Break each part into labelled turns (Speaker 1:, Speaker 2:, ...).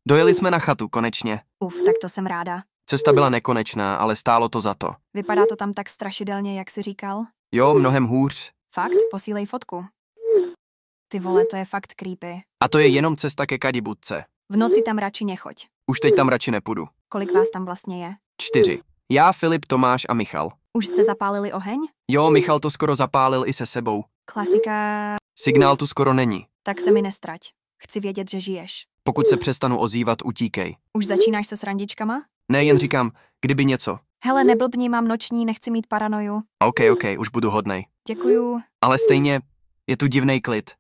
Speaker 1: Dojeli jsme na chatu, konečně.
Speaker 2: Tak to jsem ráda.
Speaker 1: Cesta byla nekonečná, ale stálo to za to.
Speaker 2: Vypadá to tam tak strašidelně, jak jsi říkal?
Speaker 1: Jo, mnohem hůř.
Speaker 2: Fakt? Posílej fotku. Ty vole, to je fakt creepy.
Speaker 1: A to je jenom cesta ke Kadibudce.
Speaker 2: V noci tam radši nechoď.
Speaker 1: Už teď tam radši nepůjdu.
Speaker 2: Kolik vás tam vlastně je?
Speaker 1: 4. Já, Filip, Tomáš a Michal.
Speaker 2: Už jste zapálili oheň?
Speaker 1: Jo, Michal to skoro zapálil i se sebou.
Speaker 2: Klasika.
Speaker 1: Signál tu skoro není.
Speaker 2: Tak se mi nestrať. Chci vědět, že žiješ.
Speaker 1: Pokud se přestanu ozývat, utíkej.
Speaker 2: Už začínáš se srandičkama?
Speaker 1: Ne, jen říkám, kdyby něco.
Speaker 2: Hele, neblbni, mám noční, nechci mít paranoju.
Speaker 1: OK, už budu hodnej.
Speaker 2: Děkuju.
Speaker 1: Ale stejně, je tu divnej klid.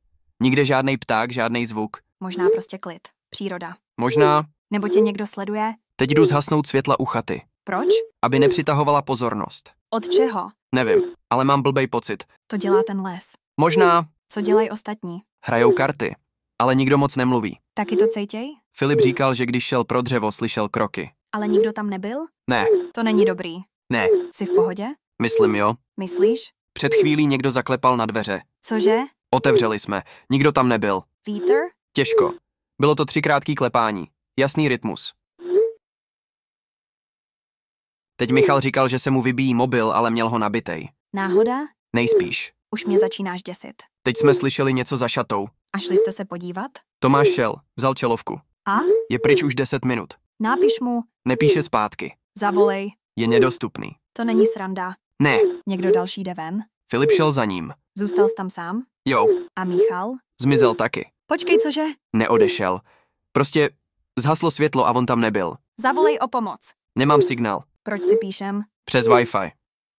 Speaker 1: Nikde žádnej pták, žádnej zvuk.
Speaker 2: Možná prostě klid. Příroda.
Speaker 1: Možná,
Speaker 2: Nebo tě někdo sleduje?
Speaker 1: teď jdu zhasnout světla u chaty,
Speaker 2: Proč?
Speaker 1: aby nepřitahovala pozornost.
Speaker 2: Od čeho?
Speaker 1: Nevím, ale mám blbej pocit.
Speaker 2: To dělá ten les.
Speaker 1: Možná
Speaker 2: Co dělají ostatní?
Speaker 1: hrajou karty, ale nikdo moc nemluví.
Speaker 2: Taky to cejtěj?
Speaker 1: Filip říkal, že když šel pro dřevo, slyšel kroky.
Speaker 2: Ale nikdo tam nebyl?
Speaker 1: Ne,
Speaker 2: To není dobrý.
Speaker 1: ne,
Speaker 2: Jsi v pohodě?
Speaker 1: myslím jo.
Speaker 2: Myslíš?
Speaker 1: Před chvílí někdo zaklepal na dveře.
Speaker 2: Cože?
Speaker 1: Otevřeli jsme, nikdo tam nebyl.
Speaker 2: Vítr?
Speaker 1: Těžko. Bylo to 3 krátký klepání. Jasný rytmus. Teď Michal říkal, že se mu vybíjí mobil, ale měl ho nabitej.
Speaker 2: Náhoda?
Speaker 1: Nejspíš.
Speaker 2: Už mě začínáš děsit.
Speaker 1: Teď jsme slyšeli něco za šatou.
Speaker 2: A šli jste se podívat?
Speaker 1: Tomáš šel, vzal čelovku.
Speaker 2: A?
Speaker 1: Je pryč už 10 minut.
Speaker 2: Nápiš mu.
Speaker 1: Nepíše zpátky.
Speaker 2: Zavolej.
Speaker 1: Je nedostupný.
Speaker 2: To není sranda.
Speaker 1: Ne,
Speaker 2: Někdo další jde ven?
Speaker 1: Filip šel za ním.
Speaker 2: Zůstal jsi tam sám?
Speaker 1: Jo,
Speaker 2: A Michal?
Speaker 1: zmizel taky.
Speaker 2: Počkej, cože?
Speaker 1: Neodešel. Prostě zhaslo světlo a on tam nebyl.
Speaker 2: Zavolej o pomoc.
Speaker 1: Nemám signál.
Speaker 2: Proč si píšem?
Speaker 1: Přes Wi-Fi.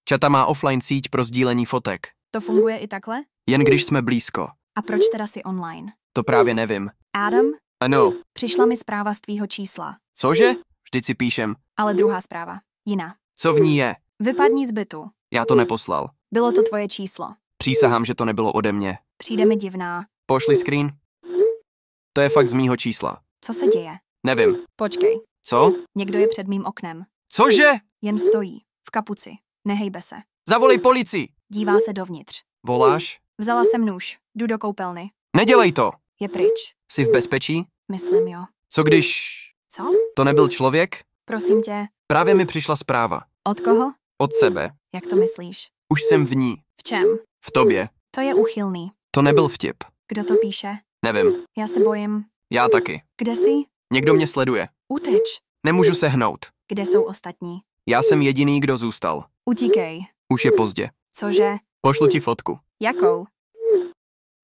Speaker 1: Čata má offline síť pro sdílení fotek.
Speaker 2: To funguje i takhle?
Speaker 1: Jen když jsme blízko.
Speaker 2: A proč teda si online?
Speaker 1: To právě nevím.
Speaker 2: Adam?
Speaker 1: Ano.
Speaker 2: Přišla mi zpráva z tvýho čísla.
Speaker 1: Cože? Vždyť si píšem.
Speaker 2: Ale druhá zpráva. Jiná.
Speaker 1: Co v ní je?
Speaker 2: Vypadni z bytu.
Speaker 1: Já to neposlal.
Speaker 2: Bylo to tvoje číslo.
Speaker 1: Přísahám, že to nebylo ode mě.
Speaker 2: Přijde mi divná.
Speaker 1: Pošli screen. To je fakt z mýho čísla.
Speaker 2: Co se děje?
Speaker 1: Nevím.
Speaker 2: Počkej.
Speaker 1: Co?
Speaker 2: Někdo je před mým oknem.
Speaker 1: Cože?
Speaker 2: Jen stojí. V kapuci. Nehejbe se.
Speaker 1: Zavolej policii.
Speaker 2: Dívá se dovnitř.
Speaker 1: Voláš?
Speaker 2: Vzala jsem nůž. Jdu do koupelny.
Speaker 1: Nedělej to.
Speaker 2: Je pryč.
Speaker 1: Jsi v bezpečí?
Speaker 2: Myslím jo.
Speaker 1: Co když...
Speaker 2: Co?
Speaker 1: To nebyl člověk?
Speaker 2: Prosím tě.
Speaker 1: Právě mi přišla zpráva.
Speaker 2: Od koho?
Speaker 1: Od sebe.
Speaker 2: Jak to myslíš?
Speaker 1: Už jsem v ní.
Speaker 2: V čem?
Speaker 1: V tobě.
Speaker 2: To je uchylný.
Speaker 1: To nebyl vtip.
Speaker 2: Kdo to píše?
Speaker 1: Nevím.
Speaker 2: Já se bojím.
Speaker 1: Já taky.
Speaker 2: Kde jsi?
Speaker 1: Někdo mě sleduje.
Speaker 2: Uteč.
Speaker 1: Nemůžu sehnout.
Speaker 2: Kde jsou ostatní?
Speaker 1: Já jsem jediný, kdo zůstal.
Speaker 2: Utíkej.
Speaker 1: Už je pozdě.
Speaker 2: Cože?
Speaker 1: Pošlu ti fotku.
Speaker 2: Jakou?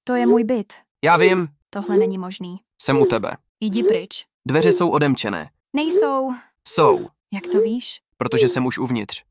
Speaker 2: To je můj byt.
Speaker 1: Já vím.
Speaker 2: Tohle není možný.
Speaker 1: Jsem u tebe.
Speaker 2: Jdi pryč.
Speaker 1: Dveře jsou odemčené.
Speaker 2: Nejsou.
Speaker 1: Jsou.
Speaker 2: Jak to víš?
Speaker 1: Protože jsem už uvnitř.